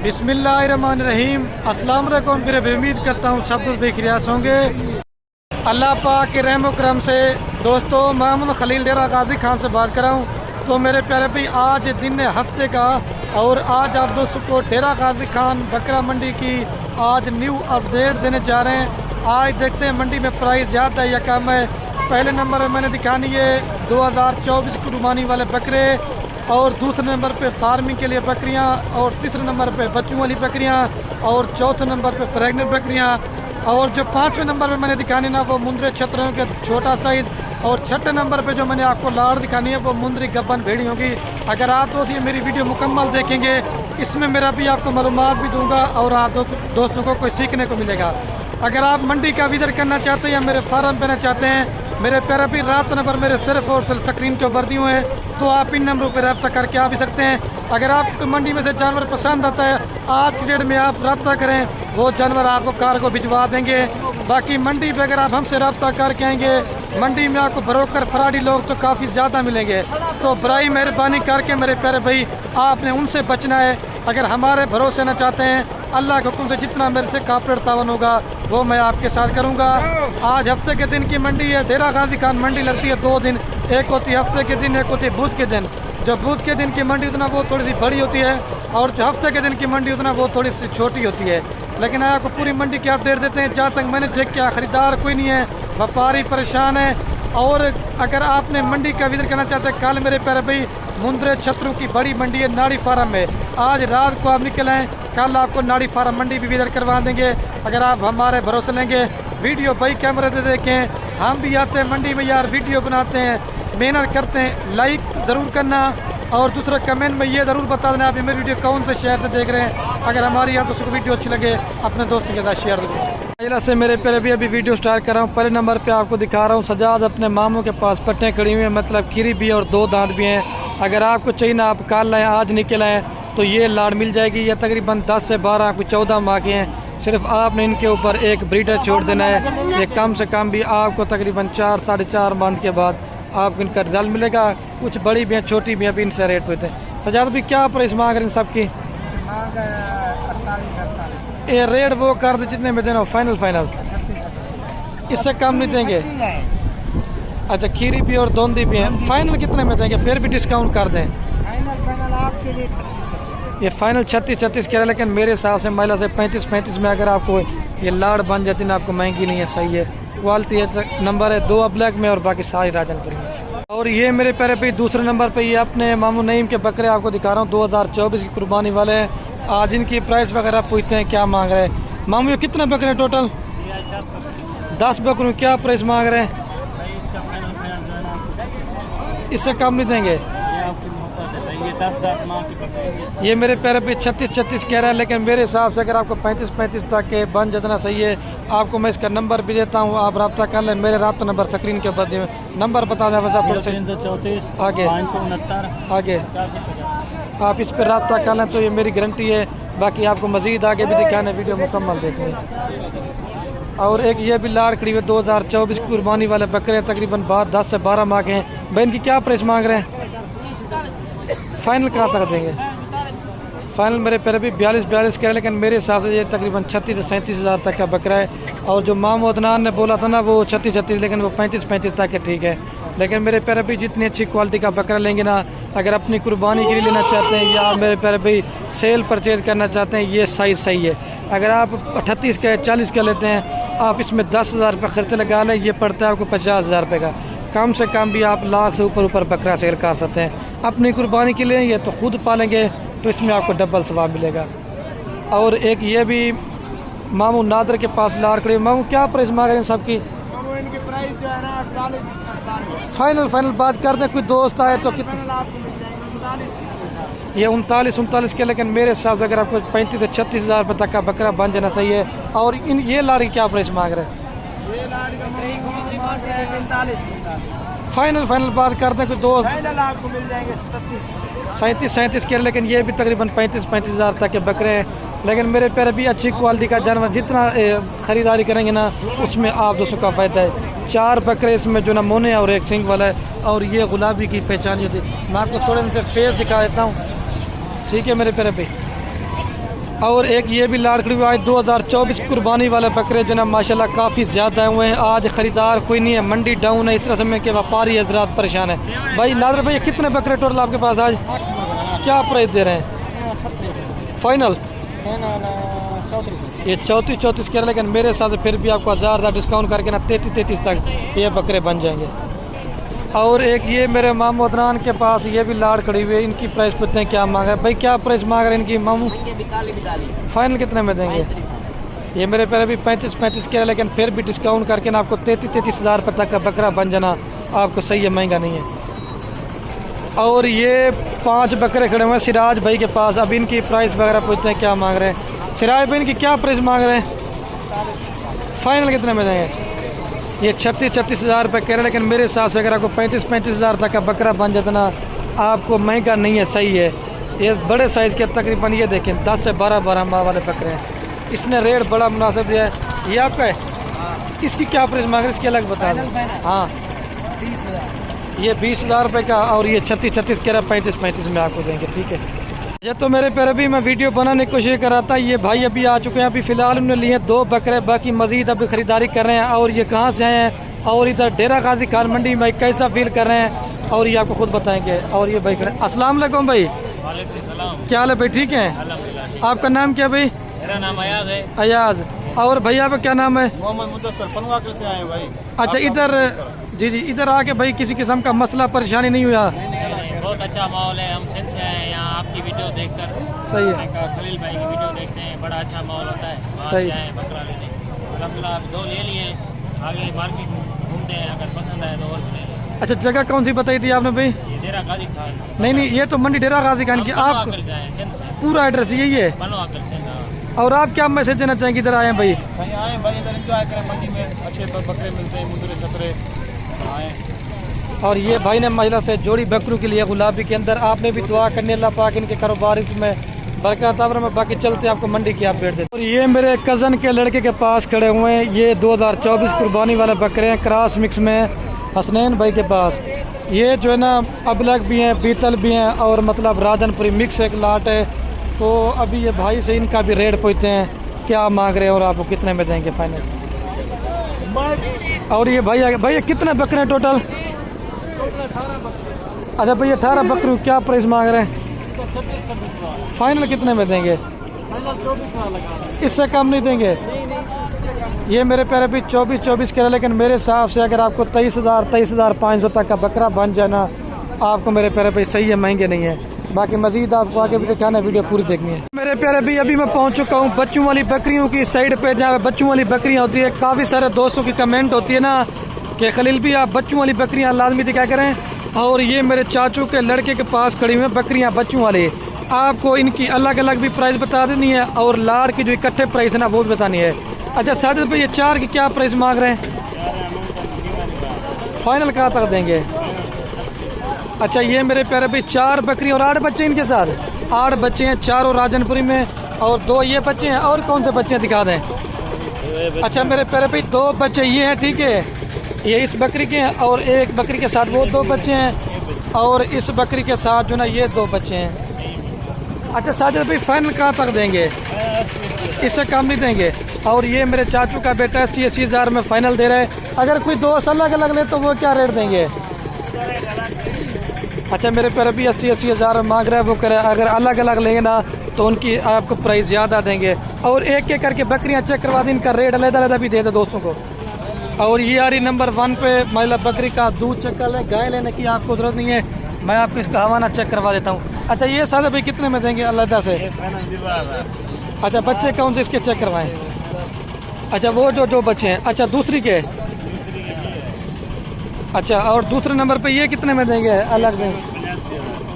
बिस्मिल्लाहिर्रहमानिर्रहीम। अस्सलाम वालेकुम। फिर उम्मीद करता हूँ सब कुछ बेखियास होंगे अल्लाह पाक के रहम करम से। दोस्तों, मोहम्मद खलील डेरा गाजी खान से बात कर रहा हूँ। तो मेरे प्यारे भाई, आज दिन है हफ्ते का और आज आप दोस्तों को डेरा गाजी खान बकरा मंडी की आज न्यू अपडेट देने जा रहे हैं। आज देखते हैं मंडी में प्राइस ज़्यादा है या कम है। पहले नंबर में मैंने दिखानी है 2024 कुर्बानी वाले बकरे, और दूसरे नंबर पे फार्मिंग के लिए बकरियां, और तीसरे नंबर पे बच्चों वाली बकरियां, और चौथे नंबर पे प्रेग्नेंट बकरियां, और जो पाँचवें नंबर पे मैंने दिखानी ना वो मुंद्रे छतरों के छोटा साइज़, और छठे नंबर पे जो मैंने आपको लाड़ दिखानी है वो मुंद्री गब्बन भेड़ी होगी। अगर आप दोस्त ये मेरी वीडियो मुकम्मल देखेंगे, इसमें मेरा भी आपको मालूमात भी दूंगा और आप दोस्तों को कोई सीखने को मिलेगा। अगर आप मंडी का विजिट करना चाहते हैं या मेरे फार्म पे ना चाहते हैं, मेरे प्यारे भी रात नंबर मेरे सिर्फ और सिर्फ स्क्रीन के ऊपर दिए हुए हैं, तो आप इन नंबरों पर रब्ता करके आ भी सकते हैं। अगर आपको मंडी में से जानवर पसंद आता है, आज की डेट में आप रब्ता करें, वो जानवर आपको कार को भिजवा देंगे। बाकी मंडी पे अगर आप हमसे रब्ता करके आएंगे, मंडी में आपको ब्रोकर फराडी लोग तो काफ़ी ज़्यादा मिलेंगे। तो बराई मेहरबानी करके मेरे प्यारे भाई, आपने उनसे बचना है। अगर हमारे भरोसे न चाहते हैं, अल्लाह के हुक्म से जितना मेरे से कॉर्पोरेट तावन होगा वो मैं आपके साथ करूंगा। आज हफ्ते के दिन की मंडी है। डेरा गाजी खान मंडी लगती है 2 दिन, एक होती है हफ्ते के दिन, एक होती है बुध के दिन। जो बुध के दिन की मंडी उतना वो थोड़ी सी बड़ी होती है, और जो हफ्ते के दिन की मंडी उतना वो थोड़ी सी छोटी होती है। लेकिन आपको पूरी मंडी की अपडेट देते हैं। जहाँ तक मैंने चेक किया, ख़रीदार कोई नहीं है, व्यापारी परेशान है। और अगर आपने मंडी का विजिट करना चाहते हैं, कल मेरे प्यारे भाई मुंद्रे छतरू की बड़ी मंडी है नाड़ी फार्म में। आज रात को आप निकल आएँ, कल आपको नाड़ी फार्म मंडी भी विजिट करवा देंगे। अगर आप हमारे भरोसे लेंगे, वीडियो भाई कैमरे से देखें। हम भी आते हैं मंडी में यार, वीडियो बनाते हैं, मेहनत करते हैं। लाइक ज़रूर करना और दूसरा कमेंट में ये ज़रूर बता देना आप मेरी वीडियो कौन से शहर से देख रहे हैं। अगर हमारी यहाँ दोस्तों को वीडियो अच्छी लगे, अपने दोस्तों के साथ शेयर करें। पहला से मेरे पहले भी अभी वीडियो स्टार्ट कर रहा हूँ। पहले नंबर पे आपको दिखा रहा हूँ सजाद अपने मामों के पास पट्टें खड़ी हुई हैं, मतलब खीरी भी है और 2 दांत भी हैं। अगर आपको चाहिए ना, आप कल आएँ, आज निकल आएँ, तो ये लाड़ मिल जाएगी। ये तकरीबन 10 से 12 कोई 14 माह के हैं। सिर्फ आपने इनके ऊपर एक ब्रीडर छोड़ देना है। ये कम से कम भी आपको तकरीबन 4 साढ़े 4 मंथ के बाद आपको इनका रिजल्ट मिलेगा। कुछ बड़ी भी हैं, छोटी भी हैं, अभी इनसे रेट होते हैं। सजाद भी क्या प्राइस मांग रहे हैं सबकी? ये रेट वो कर दे जितने में देना, फाइनल इससे कम नहीं देंगे। अच्छा, खीरी भी और दोंदी भी हैं, फाइनल कितने में देंगे? फिर भी डिस्काउंट कर दें। फाइनल आपके लिए ये फाइनल 36 कह रहे हैं, लेकिन मेरे हिसाब से महिला से 35 में अगर आपको ये लाड़ बन जाती ना, आपको महंगी नहीं है, सही है, क्वालिटी है। नंबर है 2 ब्लैक में और बाकी सारी राजनपुरी में। और ये मेरे प्यारे भाई दूसरे नंबर पे ये अपने मामू नईम के बकरे आपको दिखा रहा हूँ, 2024 की कुर्बानी वाले हैं। आज इनकी प्राइस वगैरह पूछते हैं क्या मांग रहे हैं। मामू ये कितने बकरे टोटल? 10 बकरों। क्या प्राइस मांग रहे हैं? इससे कम नहीं देंगे। ये मेरे प्यारे पे 36 कह रहा है, लेकिन मेरे हिसाब से अगर आपको 35 तक के बन जितना सही है, आपको मैं इसका नंबर भी देता हूँ, आप रब्ता कर लें। मेरे रब्ता नंबर स्क्रीन के ऊपर नंबर बता दें, आगे आगे आप इस पर रब्ता कर लें तो ये मेरी गारंटी है। बाकी आपको मजीद आगे भी दिखाना, वीडियो मुकम्मल देखनी। और एक ये भी लाड़ खड़ी हुई 2024 कुर्बानी वाले बकरे, तकरीबन 10 से 12 माह के हैं। भाई इनकी क्या प्राइस मांग रहे हैं? फाइनल कहाँ तक देंगे? फाइनल मेरे पैर भी 42 कह रहे हैं, लेकिन मेरे हिसाब से ये तकरीबन 36 से 37 हज़ार तक का बकरा है। और जो मामू अदनान ने बोला था ना वो 36, लेकिन वो 35 तक के ठीक है। लेकिन मेरे पैर भी जितनी अच्छी क्वालिटी का बकरा लेंगे ना, अगर अपनी कुर्बानी के लिए लेना चाहते हैं या मेरे पैर भी सेल परचेज करना चाहते हैं, ये साइज़ सही है। अगर आप 38 का 40 का लेते हैं, आप इसमें 10,000 रुपये खर्चा लगा लें, ये पड़ता है आपको 50,000 रुपये का। कम से कम भी आप लाख से ऊपर बकरा सेल कर सकते हैं। अपनी कुर्बानी के लिए ये तो खुद पालेंगे तो इसमें आपको डबल सवाब मिलेगा। और एक ये भी मामू नादर के पास लाड़ खड़ी। मामू क्या प्राइस मांग रहे हैं सबकी? इनकी प्राइस जो है ना 48। फाइनल बात कर दें, कोई दोस्त आए तो कितना? ये 39 के, लेकिन मेरे हिसाब से अगर आपको 35 से 36 हज़ार रुपये तक का बकरा बन जाना सही है। और इन ये लाड़ की क्या प्राइस मांग रहे हैं? फाइनल बात करते हैं, कोई दोस्त आपको मिल जाएंगे 37 के, लेकिन ये भी तकरीबन 35 हज़ार तक के बकरे हैं। लेकिन मेरे प्यारे भी अच्छी क्वालिटी का जानवर जितना ख़रीदारी करेंगे ना, उसमें आप दोस्तों का फ़ायदा है। 4 बकरे इसमें जो ना मोने और एक सिंग वाला है। और ये गुलाबी की पहचान होती है। मैं आपको थोड़े से फेस दिखा देता हूँ, ठीक है मेरे प्यारे भाई। और एक ये भी लाड़ खड़ी हुई आज 2024 कुर्बानी वाले बकरे जो ना माशाल्लाह काफ़ी ज़्यादा हुए हैं। आज ख़रीदार कोई नहीं है, मंडी डाउन है, इस तरह से में के व्यापारी हजरात परेशान है। भाई नादर भाई कितने बकरे टोटल आपके पास आज? क्या प्राइस दे रहे हैं फाइनल? ये 34 कह रहे, लेकिन मेरे हिसाब से फिर भी आपको 1000 डिस्काउंट करके ना 33 तक ये बकरे बन जाएंगे। और एक ये मेरे मामू अदनान के पास ये भी लाड़ खड़ी हुई है, इनकी प्राइस पूछते हैं क्या मांग रहे हैं। भाई क्या प्राइस मांग रहे हैं इनकी मामू? फाइनल कितने में देंगे? ये मेरे पैर भी 35 कह रहे, लेकिन फिर भी डिस्काउंट करके ना आपको 33 हज़ार रुपये तक का बकरा बन जाना आपको सही है, महंगा नहीं है। और ये 5 बकरे खड़े हुए हैं सिराज भाई के पास, अब इनकी प्राइस वगैरह पूछते हैं क्या मांग रहे हैं। सिराज भाई इनकी क्या प्राइस मांग रहे हैं? फाइनल कितने में देंगे? ये 36 हज़ार रुपये कह रहे हैं, लेकिन मेरे हिसाब से अगर आपको 35 हज़ार तक का बकरा बन जाता ना आपको महंगा नहीं है, सही है। ये बड़े साइज़ के तकरीबन ये देखें 10 से 12 माह वाले बकरे हैं। इसने रेट बड़ा मुनासिब दिया है। ये आपका है? इसकी क्या प्राइस मांग रहे हैं? इसकी अलग बता दें। हाँ 20,000। ये 20,000 रुपये का, और ये 36 कह रहा है, 35 में आपको देंगे, ठीक है। ये तो मेरे पैर अभी मैं वीडियो बनाने की कोशिश कर रहा था। ये भाई अभी आ चुके हैं, अभी फ़िलहाल उन्होंने लिए 2 बकरे, बाकी मज़ीद अभी ख़रीदारी कर रहे हैं। और ये कहाँ से आए हैं और इधर डेरा गाजी खान मंडी में कैसा फील कर रहे हैं और ये आपको खुद बताएंगे। और ये भाई खड़े। अस्सलाम वालेकुम भाई। क्या हाल है भाई? ठीक है। आपका नाम क्या भाई? मेरा नाम अयाज है। अयाज। और भैया का क्या नाम है? मोहम्मद मुदस्सर पनवाकल से आए भाई। अच्छा इधर जी इधर आके भाई किसी किस्म का मसला परेशानी नहीं हुआ? बहुत अच्छा माहौल है, हम सिंध से आए हैं, यहाँ आपकी वीडियो देखकर सही है। खलील भाई की वीडियो देखते हैं, बड़ा अच्छा माहौल होता है। सही आए बकरा लेने, अल्हम्दुलिल्लाह आप 2 ले लिए, आगे मार्केट घूमते हैं, अगर पसंद आए तो और भी ले लें। अच्छा जगह कौन सी बताई थी आपने भाई? ये डेरा गाजी खान। नहीं ये तो मंडी डेरा गाजी खान की। आप पूरा एड्रेस यही है? पनवाकल से। और आप क्या मैसेज देना चाहेंगे इधर आए हैं भाई? आए भाई इधर इंजॉय करें, मंडी में अच्छे बकरे मिलते हैं, मुंदरे छतरे आए। और ये भाई ने महिला से जोड़ी बकरों के लिए गुलाबी के अंदर आपने भी दुआ करनी, अल्लाह पाक इनके कारोबार में बरकत आवर में। बाकी चलते आपको मंडी की अपडेट देते। और ये मेरे कज़न के लड़के के पास खड़े हुए हैं, ये 2024 कुर्बानी वाले बकरे हैं, क्रॉस मिक्स में, हसनैन भाई के पास। ये जो है ना अबलग भी हैं, बीतल भी हैं, और मतलब राजनपुरी मिक्स एक लाट है। तो अभी ये भाई से इनका भी रेट पूछते हैं क्या मांग रहे हैं और आपको कितने में देंगे फाइनल। और ये भैया कितने बकरे हैं टोटल? अच्छा भैया 18 बकरी, क्या प्राइस मांग रहे हैं? फाइनल कितने में देंगे? इससे कम नहीं देंगे? ये मेरे पैर भी 24 के, लेकिन मेरे हिसाब से अगर आपको 23,500 तक का बकरा बन जाए ना आपको मेरे पैर भी सही है, महंगे नहीं है। बाकी मजीद आपको आगे भी दिखाना, वीडियो पूरी देखनी है। मेरे प्यारे भी अभी मैं पहुंच चुका हूं बच्चों वाली बकरियों की साइड पे, जहाँ बच्चों वाली बकरियां होती है। काफी सारे दोस्तों की कमेंट होती है ना कि खलील भी आप बच्चों वाली बकरियां लाजमी दिखा करें। और ये मेरे चाचू के लड़के के पास खड़ी हुई है बकरियां बच्चों वाली। आपको इनकी अलग अलग भी प्राइस बता देनी है और लाड़ की जो इकट्ठे प्राइस है ना वो भी बतानी है। अच्छा साढ़े रुपये ये 4 की क्या प्राइस मांग रहे हैं? फाइनल कहाँ तक देंगे? अच्छा ये मेरे प्यारे भाई 4 बकरी और 8 बच्चे इनके साथ? 8 बच्चे हैं, 4 राजनपुरी में और 2 ये बच्चे हैं। और कौन से बच्चे दिखा दें? अच्छा मेरे प्यारे भाई 2 बच्चे ये हैं, ठीक है, ये इस बकरी के हैं, और एक बकरी के साथ वो 2 बच्चे हैं, और इस बकरी के साथ जो ना ये 2 बच्चे हैं। अच्छा साजिद भाई फाइनल कहाँ तक देंगे? इससे कम नहीं देंगे? और ये मेरे चाचू का बेटा 80 हज़ार में फाइनल दे रहा है। अगर कोई दोस्त अलग अलग ले तो वो क्या रेट देंगे? अच्छा मेरे पैर भी 80 हज़ार मांग रहा है वो करे। अगर अलग अलग लेंगे ना तो उनकी आपको प्राइस ज़्यादा देंगे। और एक एक करके बकरियां चेक करवा दें, इनका रेट अलग भी दे दो दोस्तों को। और ये आ रही नंबर 1 पे महिला बकरी का दूध चेक कर ले, गाय लेने की आपको जरूरत नहीं है, मैं आपको इसका हवाना चेक करवा देता हूँ। अच्छा ये सारे भाई कितने में देंगे अलग से? अच्छा बच्चे कौन से इसके चेक करवाएं? अच्छा वो जो बच्चे हैं। अच्छा दूसरी के? अच्छा और दूसरे नंबर पे ये कितने में देंगे अलग में?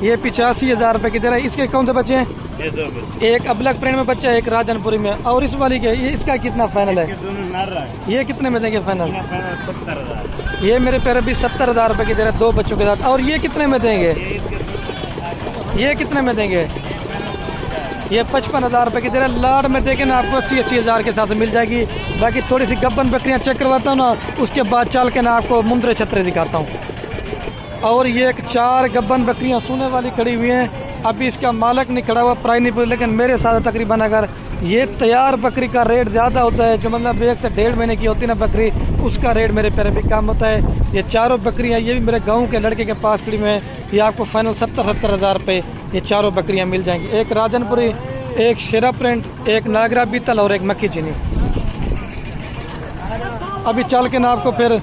ये 85 हज़ार रुपये की दे रहा है। इसके कौन से बच्चे हैं? एक अबलग प्रेम में बच्चा है, एक राजनपुरी में। और इस वाली के ये इसका कितना फाइनल है? ये कितने में देंगे फाइनल? ये मेरे पैर भी 70 हज़ार रुपये की दे रहा है 2 बच्चों के साथ। और ये कितने में देंगे? ये कितने में देंगे? ये 55 हज़ार रुपये की दे रहा है। लाड़ में देखे ना आपको 80 हज़ार के साथ मिल जाएगी। बाकी थोड़ी सी गब्बन बकरियां चेक करवाता हूँ ना, उसके बाद चल के ना आपको मुंदरे छतरे दिखाता हूँ। और ये एक 4 गब्बन बकरियां सोने वाली खड़ी हुई हैं, अभी इसका मालिक नहीं खड़ा हुआ प्राइस नहीं पूरी, लेकिन मेरे साथ तकरीबन अगर ये तैयार बकरी का रेट ज़्यादा होता है, जो मतलब 1 से 1.5 महीने की होती है ना बकरी, उसका रेट मेरे पैर भी कम होता है। ये चारों बकरियां ये भी मेरे गांव के लड़के के पास खड़ी में, ये आपको फाइनल 70-70 हज़ार रुपये ये चारों बकरियां मिल जाएंगी। एक राजनपुरी, एक शेरा प्रिंट, एक नागरा बीतल और एक मक्खी चीनी। अभी चल के ना आपको फिर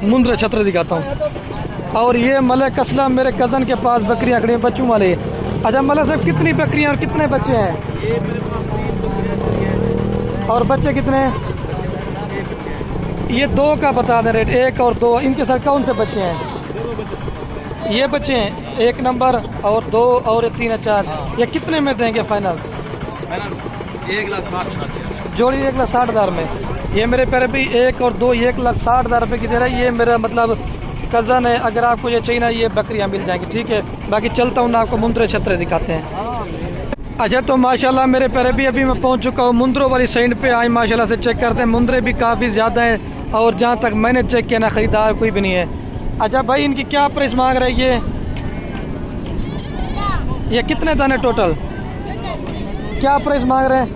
मुंद्र छत्र दिखाता हूँ। और ये मलिक असलम मेरे कज़न के पास बकरियां खड़ी हैं बच्चों वाले। अच्छा मलिक साहब कितनी बकरियां और कितने बच्चे हैं? ये मेरे पास 3 बकरियां हैं। और बच्चे कितने हैं? ये 2 का बता दें रेट, 1 और 2। इनके साथ कौन से बच्चे हैं? ये बच्चे हैं 1 नंबर और 2 और 3 और 4। ये कितने में देंगे फाइनल? 1,60,000 जोड़ी 1,60,000 में। ये मेरे पैर भी 1 और 2 1,60,000 रुपये की दे रहा है। ये मेरा मतलब कज़न है, अगर आपको ये चाहिए ना ये बकरियां मिल जाएंगी, ठीक है। बाकी चलता हूँ ना आपको मुंद्रे छतरे दिखाते हैं। अच्छा तो माशाल्लाह मेरे पैर भी अभी मैं पहुँच चुका हूँ मुंद्रों वाली साइड पे। आए माशाल्लाह से चेक करते हैं, मुंद्रे भी काफ़ी ज़्यादा हैं और जहाँ तक मैंने चेक किया ना खरीदार कोई भी नहीं है। अच्छा भाई इनकी क्या प्राइस मांग रहे हैं? ये कितने दाने टोटल क्या प्राइस मांग रहे हैं?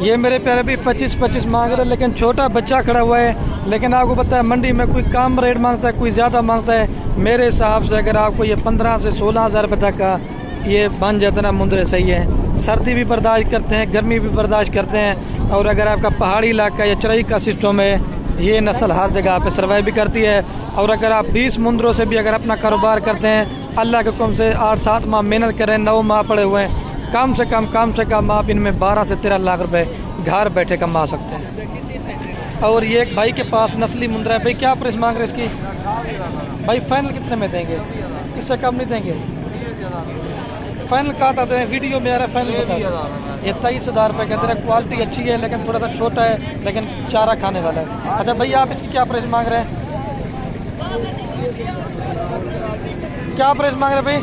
ये मेरे प्यारे भी 25-25 मांग रहे हैं, लेकिन छोटा बच्चा खड़ा हुआ है। लेकिन आपको पता है मंडी में कोई कम रेट मांगता है, कोई ज़्यादा मांगता है। मेरे हिसाब से अगर आपको ये 15 से 16 हज़ार रुपये तक का ये बन जाता ना मुंद्रे सही है। सर्दी भी बर्दाश्त करते हैं, गर्मी भी बर्दाश्त करते हैं। और अगर आपका पहाड़ी इलाका या चराई का सिस्टम है, ये नस्ल हर जगह पे सर्वाइव भी करती है। और अगर आप 20 मुंद्रों से भी अगर अपना कारोबार करते हैं, अल्लाह के हुक्म से 8-7 माह मेहनत करें, 9 माह पड़े हुए हैं, कम से कम आप इनमें 12 से 13 लाख रुपए घर बैठे कमा सकते हैं। और ये एक भाई के पास नस्ली मुंद्रा है। भाई क्या प्राइस मांग रहे इसकी? भाई फाइनल कितने में देंगे? इससे कम नहीं देंगे? फाइनल काट हैं वीडियो में आ रहा है, फाइनल बता। ये 23,000 रुपये कहते हैं। क्वालिटी अच्छी है लेकिन थोड़ा सा छोटा है, लेकिन चारा खाने वाला है। अच्छा भैया आप इसकी क्या प्राइस मांग रहे हैं? क्या प्राइस मांग रहे हैं भाई?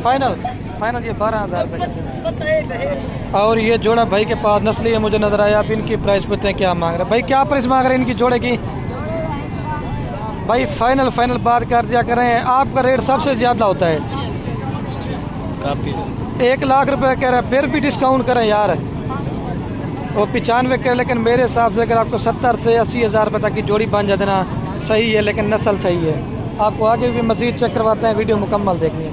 12,000 फाइनल ये 12,000 रुपये। और ये जोड़ा भाई के पास नस्ली है मुझे नजर आया। आप इनकी प्राइस बताते हैं क्या मांग रहे हैं? भाई क्या प्राइस मांग रहे हैं इनकी जोड़े की? भाई फाइनल बात कर दिया करें, आपका रेट सबसे ज्यादा होता है। 1 लाख रुपए कह रहे हैं, फिर भी डिस्काउंट करें यार। वो 95 कह, लेकिन मेरे हिसाब से अगर आपको 70 से 80 हज़ार रुपये तक की जोड़ी बन जाते ना सही है, लेकिन नस्ल सही है। आपको आगे भी मजीद चेक करवाते हैं, वीडियो मुकम्मल देखनी है।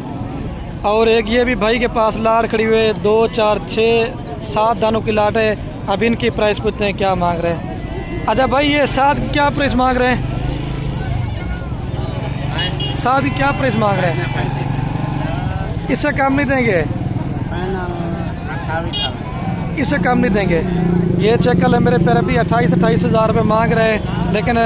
और एक ये भी भाई के पास लाट खड़ी हुई है, 2, 4, 6, 7 दानों की लाट है। अब इनकी प्राइस पूछते हैं क्या मांग रहे हैं। अच्छा भाई ये 7 की क्या प्राइस मांग रहे हैं? 7 की क्या प्राइस मांग रहे हैं? इससे कम नहीं देंगे? इससे कम नहीं देंगे। ये चेकल है मेरे पैर भी 28 हज़ार रुपये मांग रहे हैं, लेकिन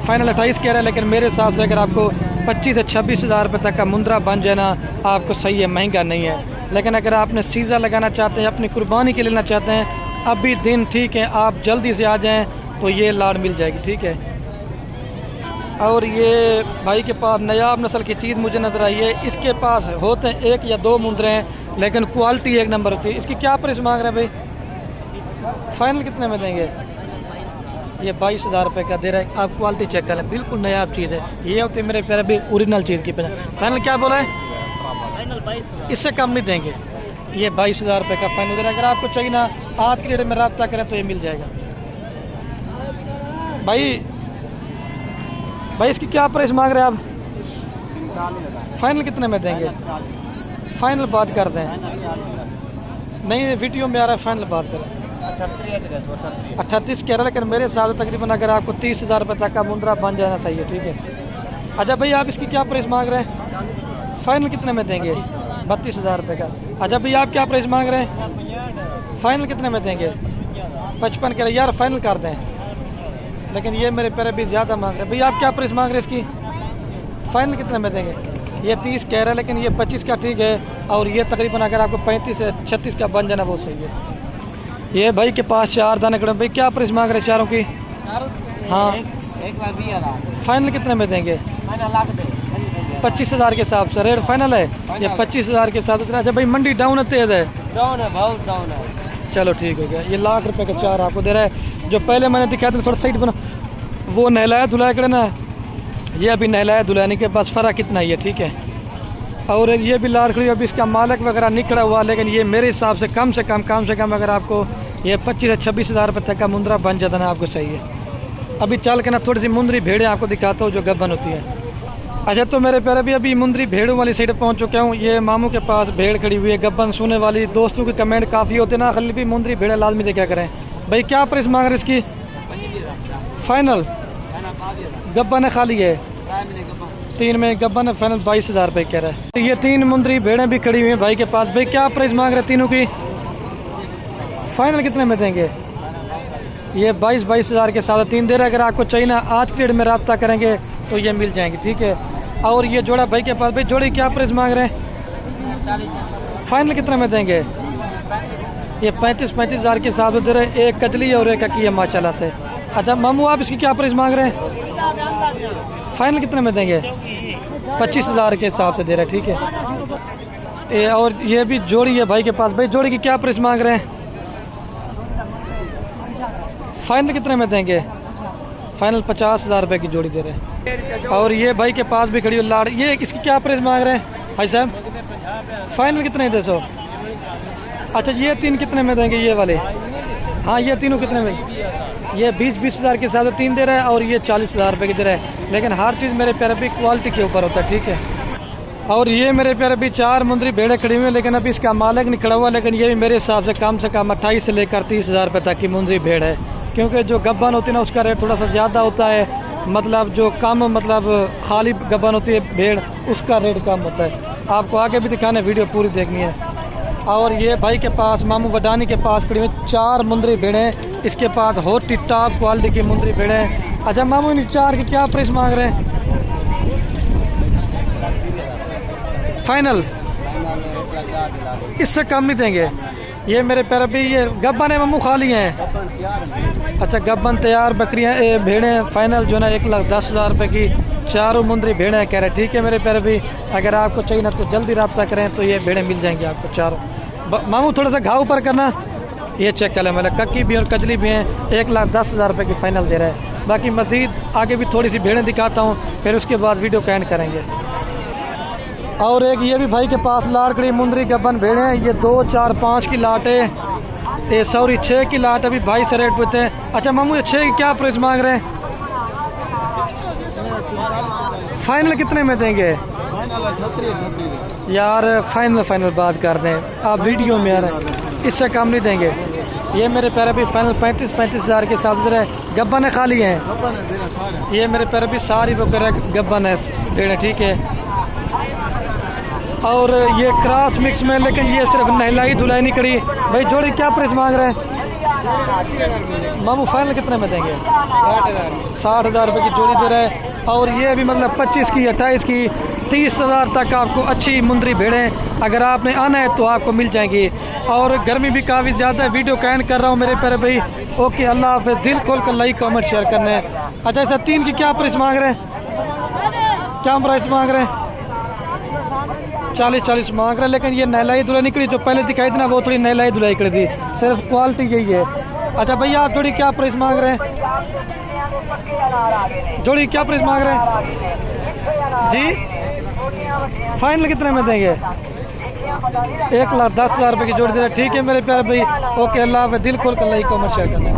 फाइनल 28 कह रहे हैं। लेकिन मेरे हिसाब से अगर आपको 25 से 26 हज़ार रुपये तक का मुंद्रा बन जाए ना आपको सही है, महंगा नहीं है। लेकिन अगर आपने सीज़ा लगाना चाहते हैं, अपनी कुर्बानी के लेना चाहते हैं, अभी दिन ठीक है, आप जल्दी से आ जाएं तो ये लाड़ मिल जाएगी, ठीक है। और ये भाई के पास नयाब नस्ल की चीज़ मुझे नज़र आई है। इसके पास होते हैं 1 या 2 मुंद्रे हैं, लेकिन क्वालिटी 1 नंबर होती है। इसकी क्या प्राइस मांग रहे हैं भाई? फाइनल कितने में देंगे? ये 22,000 रुपये का दे रहा है। आप क्वालिटी चेक करें, बिल्कुल नयाब चीज़ है। ये होती है मेरे प्यारे भी ओरिजिनल चीज़ की पहचान। फाइनल क्या बोला है? फाइनल 22,000। इससे कम नहीं देंगे। ये 22,000 रुपये का फाइनल दे रहा है। अगर आपको चाहिए ना आज के रेट में रब्ता करें तो ये मिल जाएगा। भाई इसकी क्या प्राइस मांग रहे हैं आप? फाइनल कितने में देंगे? फाइनल बात कर दें। नहीं वीडियो में आ रहा है, फाइनल बात करें। 38 कह रहा है, लेकिन मेरे हिसाब से तकरीबन अगर आपको 30,000 रुपये तक का मुंद्रा बन जाना सही है, ठीक है। अच्छा भाई आप इसकी क्या प्राइस मांग रहे हैं? फाइनल कितने में देंगे? 32,000 रुपये का। अच्छा भाई आप क्या प्राइस मांग रहे हैं? फाइनल कितने में देंगे? 55 कह रहे यार, फाइनल कर दें। लेकिन ये मेरे पैर भी ज़्यादा मांग रहे हैं। भैया आप क्या प्राइस मांग रहे हैं इसकी? फाइनल कितने में देंगे? ये 30 कह रहा है, लेकिन ये 25 का ठीक है। और ये तकरीबन अगर आपको 35 से 36 का बन जाना वो सही है। ये भाई के पास 4 दाने खड़े। भाई क्या प्राइस मांग रहे हैं चारों की? हाँ 1,20,000। फाइनल कितने में देंगे? 25,000 के हिसाब से रेट फाइनल है। ये 25,000 के हिसाब से। अच्छा भाई मंडी डाउन है, तेज है? डाउन है, बहुत डाउन है। चलो ठीक हो गया। ये लाख रुपए के 4 आपको दे रहा है। जो पहले मैंने दिखाया था थोड़ा साइड बना, वो नहलाया धुलाया करे ना, ये अभी नहलाया दुल्हनी के पास फ़र्क कितना ही है, ठीक है। और ये भी लाड़ खड़ी, अभी इसका मालक वगैरह निकला हुआ, लेकिन ये मेरे हिसाब से कम से कम अगर आपको ये 25 से 26 हज़ार रुपये तक का मुंद्रा बन जाता ना, आपको सही है। अभी चल के ना थोड़ी सी मुंदरी भेड़ें आपको दिखाता हूँ जो गब्बन होती है। अच्छा, तो मेरे प्यारे भी अभी मुंदरी भेड़ों वाली साइड पहुँच चुका हूँ। ये मामू के पास भेड़ खड़ी हुई है गब्बन सोने वाली। दोस्तों के कमेंट काफ़ी होते ना, खली भी मुंदरी भेड़ें लाजमी देखा करें। भाई क्या प्राइस मांग रहे इसकी? फाइनल गब्बन है, खाली है 3 में गब्बन है, फाइनल 22 हज़ार रुपये कह रहा है। ये 3 मुंदरी भेड़ें भी खड़ी हुई हैं भाई के पास। भाई क्या प्राइस मांग रहे तीनों की? फाइनल कितने में देंगे? ये 22 हज़ार के साथ 3 दे रहे। अगर आपको चाहिए ना आज की डेट में रब्ता करेंगे तो ये मिल जाएंगे, ठीक है। और ये जोड़ा भाई के पास, भाई जोड़ी क्या प्राइस मांग रहे हैं? फाइनल कितने में देंगे? ये 35 हज़ार के साथ दे रहे। एक कजली और एक की है माशाल्लाह से। अच्छा मामू, आप इसकी क्या प्राइस मांग रहे हैं? फाइनल कितने में देंगे? 25 हज़ार के हिसाब से दे रहे, ठीक है। ये और ये भी जोड़ी है भाई के पास। भाई जोड़ी की क्या प्राइस मांग रहे हैं? फाइनल कितने में देंगे? फाइनल 50 हज़ार रुपये की जोड़ी दे रहे हैं। और ये भाई के पास भी खड़ी हुई लाड़, ये इसकी क्या प्राइस मांग रहे हैं भाई साहब? फाइनल कितने 200? अच्छा, ये 3 कितने में देंगे ये वाले? हाँ, ये तीनों कितने में? ये 20 हज़ार के साथ 3 दे रहा है और ये 40 हज़ार रुपये की दे रहा है। लेकिन हर चीज़ मेरे प्यारे भी क्वालिटी के ऊपर होता है, ठीक है। और ये मेरे प्यारे भी 4 मुंदरी भेड़ें खड़ी हुई हैं, लेकिन अभी इसका मालिक नहीं खड़ा हुआ। लेकिन ये भी मेरे हिसाब से कम 28 से लेकर 30 हज़ार रुपये तक की मुंदरी भेड़ है, क्योंकि जो गब्बन होती है ना उसका रेट थोड़ा सा ज़्यादा होता है। मतलब जो कम मतलब खाली गब्बन होती है भेड़, उसका रेट कम होता है। आपको आगे भी दिखाना, वीडियो पूरी देखनी है। और ये भाई के पास, मामू वडानी के पास खड़ी हुई 4 मुंदरी भेड़ें। इसके पास हो टॉप क्वालिटी की मुंदरी भेड़ें। अच्छा मामू, इन 4 की क्या प्राइस मांग रहे हैं? फाइनल इससे कम नहीं देंगे। ये मेरे पैर भी ये गब्बन है मामू, खाली हैं। अच्छा, गब्बन तैयार बकरियां भेड़ें फाइनल जो ना 1,10 हज़ार रुपये की 4 मुंदरी भेड़ें कह रहे, ठीक है मेरे प्यारे भी। अगर आपको चाहिए ना तो जल्दी रब्ता करें तो ये भेड़ें मिल जाएंगी आपको 4। मामू थोड़ा सा घाव ऊपर करना, ये चेक कर लें। मतलब कक्की भी और कजली भी हैं। 1,10 हज़ार रुपये की फाइनल दे रहा है। बाकी मजीद आगे भी थोड़ी सी भेड़ें दिखाता हूँ, फिर उसके बाद वीडियो का एंड करेंगे। और एक ये भी भाई के पास लाड़कड़ी मुंदरी गब्बन भेड़ें हैं। ये 2, 4, 5 की लाट है। ये सॉरी 6 की लाट अभी भाई से रेट पूछते हैं। अच्छा मामू, ये 6 की क्या प्राइस मांग रहे हैं? फाइनल कितने में देंगे यार? फाइनल बात कर दें, आप वीडियो में यार, इससे कम नहीं देंगे। ये मेरे पैर भी फाइनल 35 हज़ार के साथ दे रहे। गब्बन है, खाली हैं। ये मेरे पैर भी सारी वगैरह गब्बन है भेड़ें, ठीक है। और ये क्रॉस मिक्स में, लेकिन ये सिर्फ नहलाई धुलाई नहीं करी। भाई जोड़ी क्या प्राइस मांग रहे हैं? मामू फाइनल कितने में देंगे? 60 हज़ार रुपये की जोड़ी दे रहे हैं। और ये भी मतलब 25 की, 28 की, 30 हज़ार तक आपको अच्छी मुंदरी भेड़ें अगर आपने आना है तो आपको मिल जाएंगी। और गर्मी भी काफ़ी ज़्यादा है। वीडियो का एंड कर रहा हूँ मेरे प्यारे भाई। ओके, अल्लाह हाफ़िज़। दिल खोल कर लाइक कमेंट शेयर करना है। अच्छा, ऐसा 3 की क्या प्राइस मांग रहे हैं? क्या प्राइस मांग रहे हैं? 40 मांग रहे हैं। लेकिन ये नहलाई धुलाई निकली, जो पहले दिखाई थी ना वो थोड़ी नहलाई धुलाई करी थी। सिर्फ क्वालिटी यही है। अच्छा भैया, आप जोड़ी क्या प्राइस मांग रहे हैं? जोड़ी क्या प्राइस मांग रहे हैं जी? फाइनल कितने में देंगे? 1,10 हज़ार रुपये की जोड़ी दे रहे, ठीक है मेरे प्यारे भाई। ओके, अल्लाह हाफ़िज़। दिल खोल कर लाइक कमेंट शेयर करना।